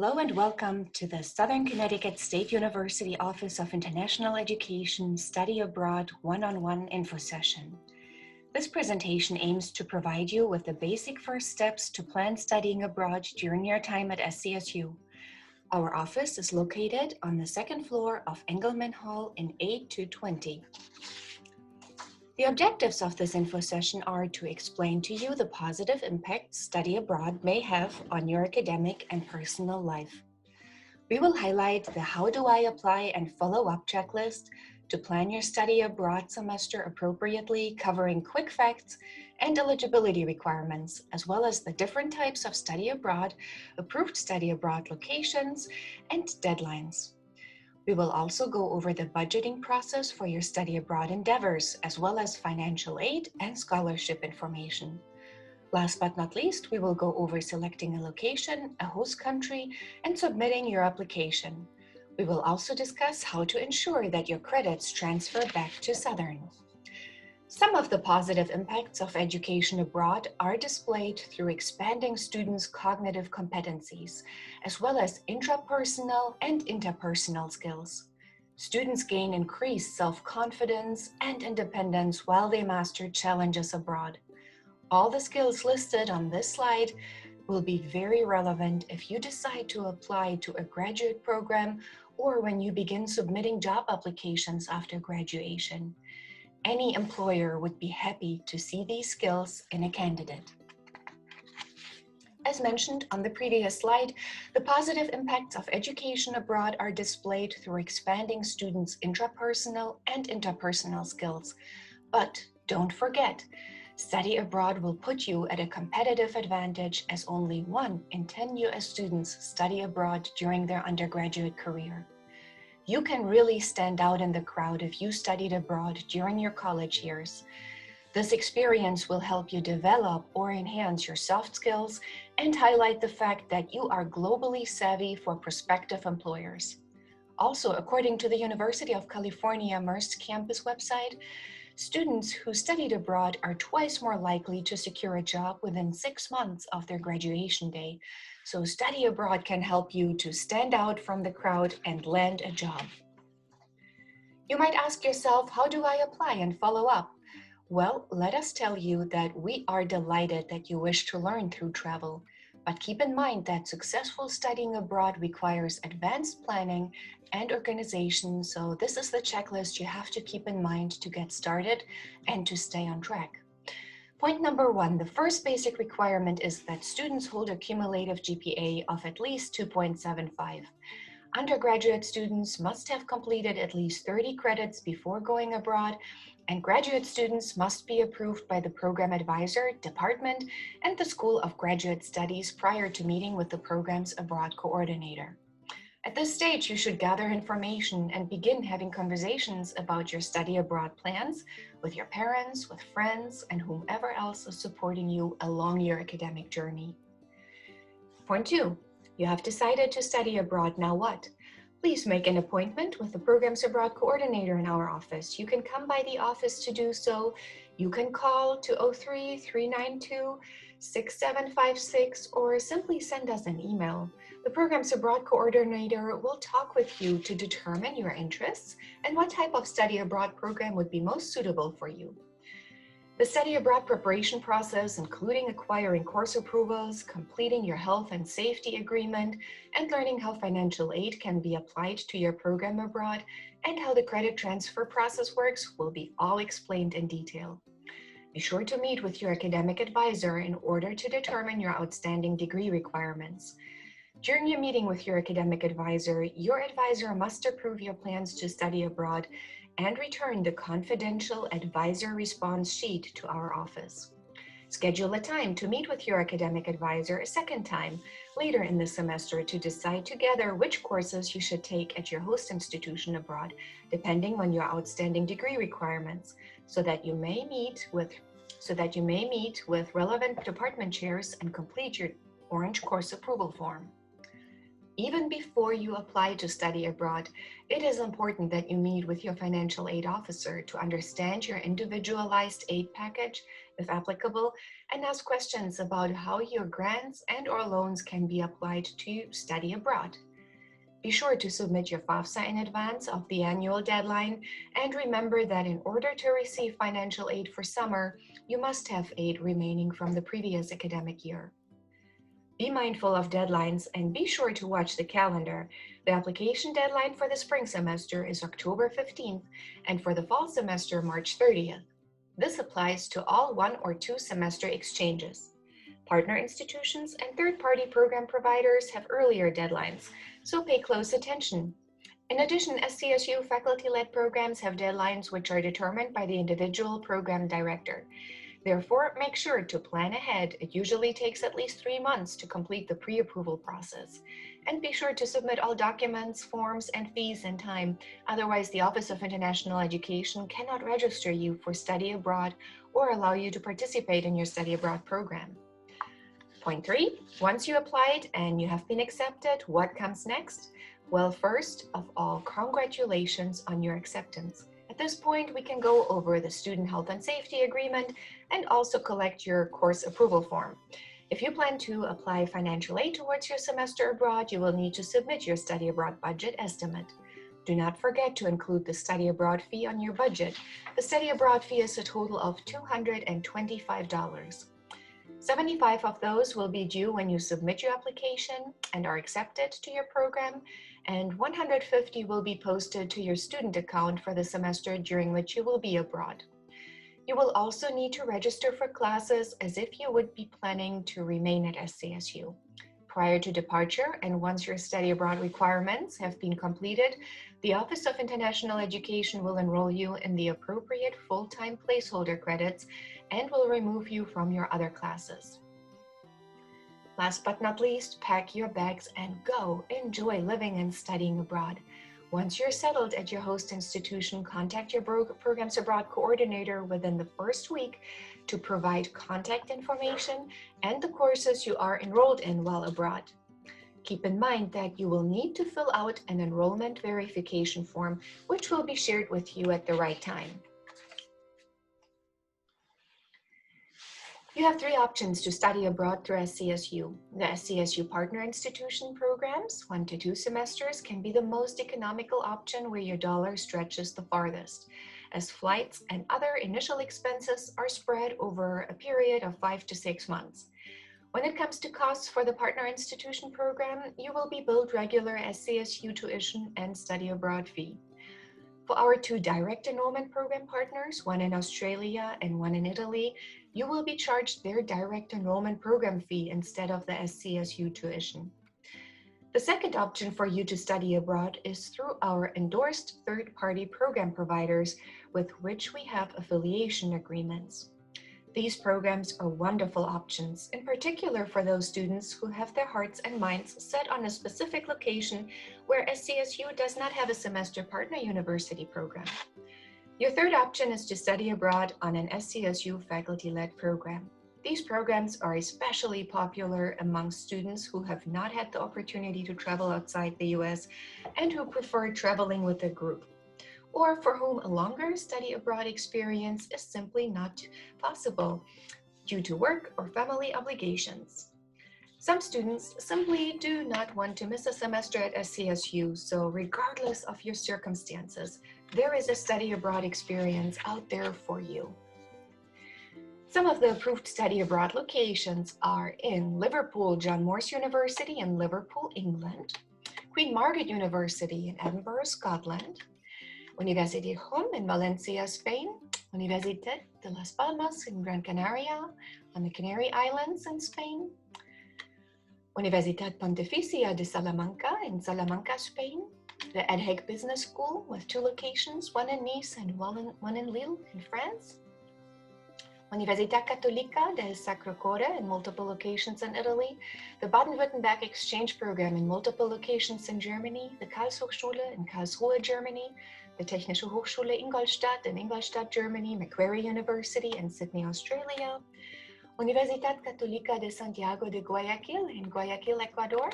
Hello and welcome to the Southern Connecticut State University Office of International Education Study Abroad one-on-one info session. This presentation aims to provide you with the basic first steps to plan studying abroad during your time at SCSU. Our office is located on the second floor of Engelman Hall in A220. The objectives of this info session are to explain to you the positive impact study abroad may have on your academic and personal life. We will highlight the How Do I Apply and Follow-up checklist to plan your study abroad semester appropriately, covering quick facts and eligibility requirements, as well as the different types of study abroad, approved study abroad locations, and deadlines. We will also go over the budgeting process for your study abroad endeavors, as well as financial aid and scholarship information. Last but not least, we will go over selecting a location, a host country, and submitting your application. We will also discuss how to ensure that your credits transfer back to Southern. Some of the positive impacts of education abroad are displayed through expanding students' cognitive competencies, as well as intrapersonal and interpersonal skills. Students gain increased self-confidence and independence while they master challenges abroad. All the skills listed on this slide will be very relevant if you decide to apply to a graduate program or when you begin submitting job applications after graduation. Any employer would be happy to see these skills in a candidate. As mentioned on the previous slide, the positive impacts of education abroad are displayed through expanding students' intrapersonal and interpersonal skills. But don't forget, study abroad will put you at a competitive advantage as only 1 in 10 U.S. students study abroad during their undergraduate career. You can really stand out in the crowd if you studied abroad during your college years. This experience will help you develop or enhance your soft skills and highlight the fact that you are globally savvy for prospective employers. Also, according to the University of California Merced Campus website, students who studied abroad are twice more likely to secure a job within 6 months of their graduation day. So study abroad can help you to stand out from the crowd and land a job. You might ask yourself, how do I apply and follow up? Well, let us tell you that we are delighted that you wish to learn through travel. But keep in mind that successful studying abroad requires advanced planning and organization, so this is the checklist you have to keep in mind to get started and to stay on track. Point number 1, the first basic requirement is that students hold a cumulative GPA of at least 2.75. Undergraduate students must have completed at least 30 credits before going abroad, and graduate students must be approved by the program advisor, department, and the School of Graduate Studies prior to meeting with the program's abroad coordinator. At this stage, you should gather information and begin having conversations about your study abroad plans with your parents, with friends, and whomever else is supporting you along your academic journey. Point 2, you have decided to study abroad, now what? Please make an appointment with the program's abroad coordinator in our office. You can come by the office to do so. You can call 203-392-6756 or simply send us an email. The program's abroad coordinator will talk with you to determine your interests and what type of study abroad program would be most suitable for you. The study abroad preparation process, including acquiring course approvals, completing your health and safety agreement, and learning how financial aid can be applied to your program abroad, and how the credit transfer process works, will be all explained in detail. Be sure to meet with your academic advisor in order to determine your outstanding degree requirements. During your meeting with your academic advisor must approve your plans to study abroad and return the confidential advisor response sheet to our office. Schedule a time to meet with your academic advisor a second time later in the semester to decide together which courses you should take at your host institution abroad, depending on your outstanding degree requirements, so that you may meet with relevant department chairs and complete your orange course approval form. Even before you apply to study abroad, it is important that you meet with your financial aid officer to understand your individualized aid package, if applicable, and ask questions about how your grants and/or loans can be applied to study abroad. Be sure to submit your FAFSA in advance of the annual deadline, and remember that in order to receive financial aid for summer, you must have aid remaining from the previous academic year. Be mindful of deadlines and be sure to watch the calendar. The application deadline for the spring semester is October 15th and for the fall semester, March 30th. This applies to all 1 or 2 semester exchanges. Partner institutions and third-party program providers have earlier deadlines, so pay close attention. In addition, SCSU faculty-led programs have deadlines which are determined by the individual program director. Therefore, make sure to plan ahead. It usually takes at least 3 months to complete the pre-approval process. And be sure to submit all documents, forms, and fees in time. Otherwise, the Office of International Education cannot register you for study abroad or allow you to participate in your study abroad program. Point 3, once you applied and you have been accepted, what comes next? Well, first of all, congratulations on your acceptance. At this point, we can go over the Student Health and Safety Agreement and also collect your course approval form. If you plan to apply financial aid towards your semester abroad, you will need to submit your study abroad budget estimate. Do not forget to include the study abroad fee on your budget. The study abroad fee is a total of $225. 75 of those will be due when you submit your application and are accepted to your program, and 150 will be posted to your student account for the semester during which you will be abroad. You will also need to register for classes as if you would be planning to remain at SCSU. Prior to departure and once your study abroad requirements have been completed, the Office of International Education will enroll you in the appropriate full-time placeholder credits and will remove you from your other classes. Last but not least, pack your bags and go. Enjoy living and studying abroad. Once you're settled at your host institution, contact your Programs Abroad coordinator within the first week to provide contact information and the courses you are enrolled in while abroad. Keep in mind that you will need to fill out an enrollment verification form, which will be shared with you at the right time. You have 3 options to study abroad through SCSU. The SCSU Partner Institution programs, 1 to 2 semesters, can be the most economical option where your dollar stretches the farthest, as flights and other initial expenses are spread over a period of 5 to 6 months. When it comes to costs for the Partner Institution program, you will be billed regular SCSU tuition and study abroad fee. For our 2 direct enrollment program partners, 1 in Australia and 1 in Italy, you will be charged their direct enrollment program fee instead of the SCSU tuition. The second option for you to study abroad is through our endorsed third-party program providers with which we have affiliation agreements. These programs are wonderful options, in particular for those students who have their hearts and minds set on a specific location where SCSU does not have a semester partner university program. Your third option is to study abroad on an SCSU faculty-led program. These programs are especially popular among students who have not had the opportunity to travel outside the US and who prefer traveling with a group, or for whom a longer study abroad experience is simply not possible due to work or family obligations. Some students simply do not want to miss a semester at SCSU, so regardless of your circumstances, there is a study abroad experience out there for you. Some of the approved study abroad locations are in Liverpool, John Moores University in Liverpool, England, Queen Margaret University in Edinburgh, Scotland, Universidad Hum in Valencia, Spain, Universidad de Las Palmas in Gran Canaria on the Canary Islands in Spain, Universidad Pontificia de Salamanca in Salamanca, Spain, the EdHec Business School with 2 locations, 1 in Nice and 1 in Lille in France, Universidad Católica del Sacro Cuore in multiple locations in Italy, the Baden-Württemberg Exchange Program in multiple locations in Germany, the Karlshochschule in Karlsruhe, Germany, the Technische Hochschule Ingolstadt in Ingolstadt, Germany, Macquarie University in Sydney, Australia, Universidad Católica de Santiago de Guayaquil in Guayaquil, Ecuador,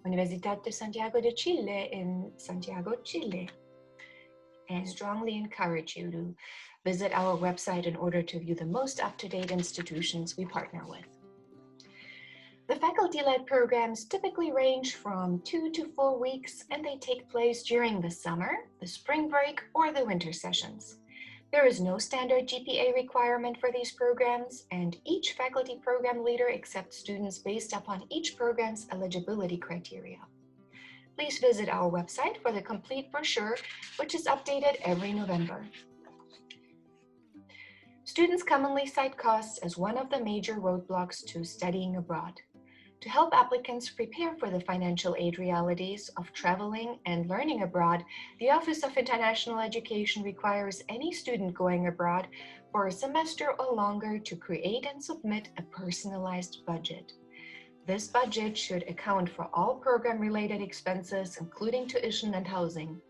Universidad de Santiago de Chile in Santiago, Chile. And strongly encourage you to visit our website in order to view the most up-to-date institutions we partner with. The faculty-led programs typically range from 2 to 4 weeks, and they take place during the summer, the spring break, or the winter sessions. There is no standard GPA requirement for these programs, and each faculty program leader accepts students based upon each program's eligibility criteria. Please visit our website for the complete brochure, which is updated every November. Students commonly cite costs as one of the major roadblocks to studying abroad. To help applicants prepare for the financial aid realities of traveling and learning abroad, the Office of International Education requires any student going abroad for a semester or longer to create and submit a personalized budget. This budget should account for all program-related expenses, including tuition and housing.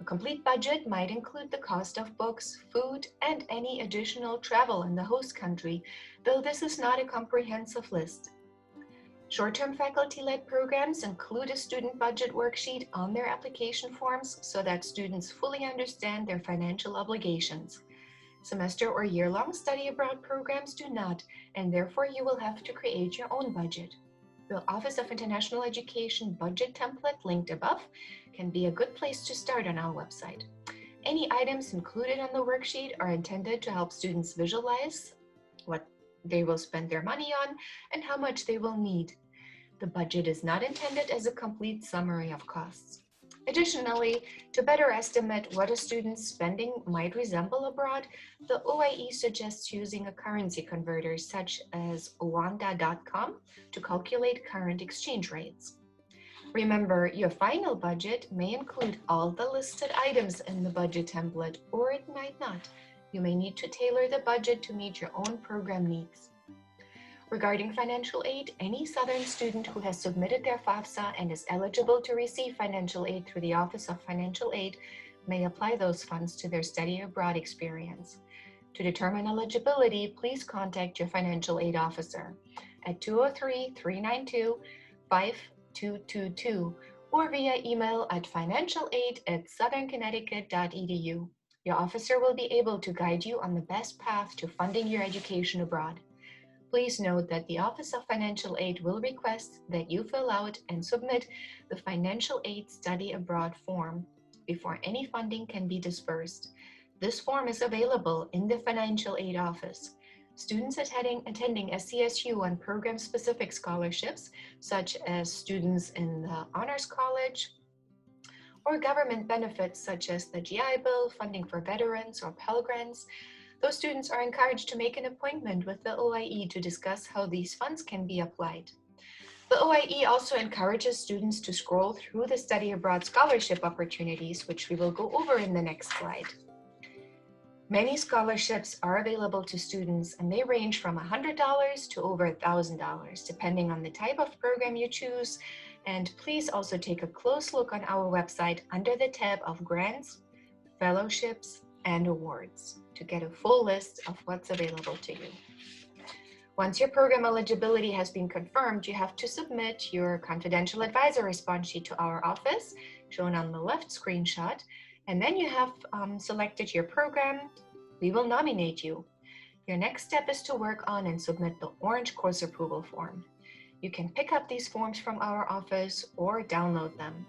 A complete budget might include the cost of books, food, and any additional travel in the host country, though this is not a comprehensive list. Short-term faculty-led programs include a student budget worksheet on their application forms so that students fully understand their financial obligations. Semester or year-long study abroad programs do not, and therefore you will have to create your own budget. The Office of International Education budget template linked above can be a good place to start on our website. Any items included on the worksheet are intended to help students visualize what they will spend their money on and how much they will need. The budget is not intended as a complete summary of costs. Additionally, to better estimate what a student's spending might resemble abroad, the OIE suggests using a currency converter such as Wanda.com to calculate current exchange rates. Remember, your final budget may include all the listed items in the budget template, or it might not. You may need to tailor the budget to meet your own program needs. Regarding financial aid, any Southern student who has submitted their FAFSA and is eligible to receive financial aid through the Office of Financial Aid may apply those funds to their study abroad experience. To determine eligibility, please contact your financial aid officer at 203-392-5222 or via email at financialaid@southernconnecticut.edu. Your officer will be able to guide you on the best path to funding your education abroad. Please note that the Office of Financial Aid will request that you fill out and submit the Financial Aid Study Abroad form before any funding can be disbursed. This form is available in the Financial Aid Office. Students attending SCSU on program-specific scholarships, such as students in the Honors College, or government benefits such as the GI Bill, funding for veterans, or Pell Grants, those students are encouraged to make an appointment with the OIE to discuss how these funds can be applied. The OIE also encourages students to scroll through the study abroad scholarship opportunities, which we will go over in the next slide. Many scholarships are available to students, and they range from $100 to over $1,000, depending on the type of program you choose. And please also take a close look on our website under the tab of Grants, Fellowships, and Awards to get a full list of what's available to you. Once your program eligibility has been confirmed, you have to submit your confidential advisor response sheet to our office, shown on the left screenshot, and then you have selected your program. We will nominate you. Your next step is to work on and submit the orange course approval form. You can pick up these forms from our office or download them.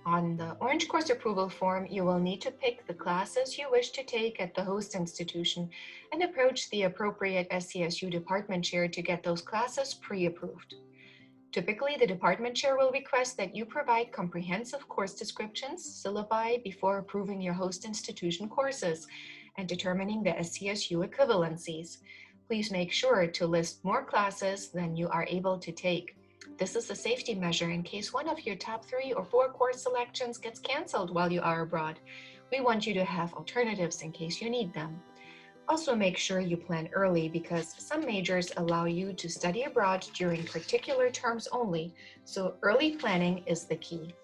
On the orange course approval form, you will need to pick the classes you wish to take at the host institution and approach the appropriate SCSU department chair to get those classes pre-approved. Typically, the department chair will request that you provide comprehensive course descriptions, syllabi before approving your host institution courses and determining the SCSU equivalencies. Please make sure to list more classes than you are able to take. This is a safety measure in case one of your top 3 or 4 course selections gets canceled while you are abroad. We want you to have alternatives in case you need them. Also make sure you plan early because some majors allow you to study abroad during particular terms only, so early planning is the key.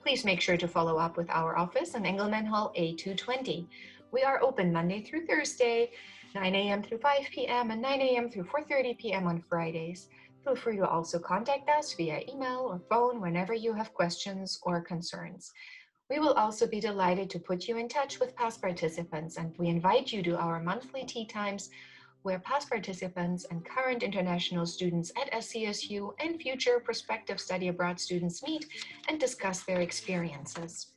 Please make sure to follow up with our office in Engelman Hall A220. We are open Monday through Thursday, 9 a.m. through 5 p.m. and 9 a.m. through 4:30 p.m. on Fridays. Feel free to also contact us via email or phone whenever you have questions or concerns. We will also be delighted to put you in touch with past participants, and we invite you to our monthly tea times where past participants and current international students at SCSU and future prospective study abroad students meet and discuss their experiences.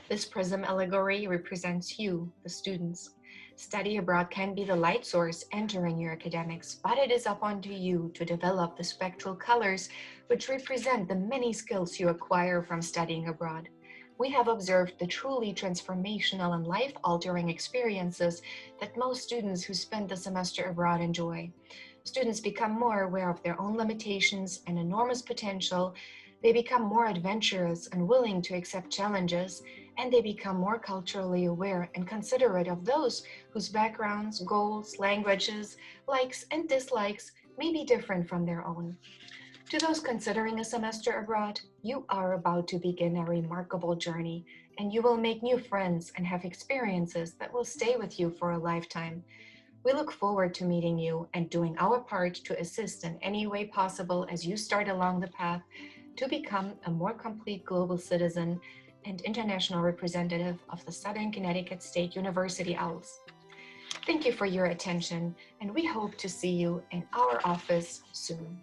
This prism allegory represents you, the students. Study abroad can be the light source entering your academics, but it is up onto you to develop the spectral colors which represent the many skills you acquire from studying abroad. We have observed the truly transformational and life-altering experiences that most students who spend the semester abroad enjoy. Students become more aware of their own limitations and enormous potential. They become more adventurous and willing to accept challenges, and they become more culturally aware and considerate of those whose backgrounds, goals, languages, likes, and dislikes may be different from their own. To those considering a semester abroad, you are about to begin a remarkable journey, and you will make new friends and have experiences that will stay with you for a lifetime. We look forward to meeting you and doing our part to assist in any way possible as you start along the path to become a more complete global citizen and international representative of the Southern Connecticut State University Owls. Thank you for your attention, and we hope to see you in our office soon.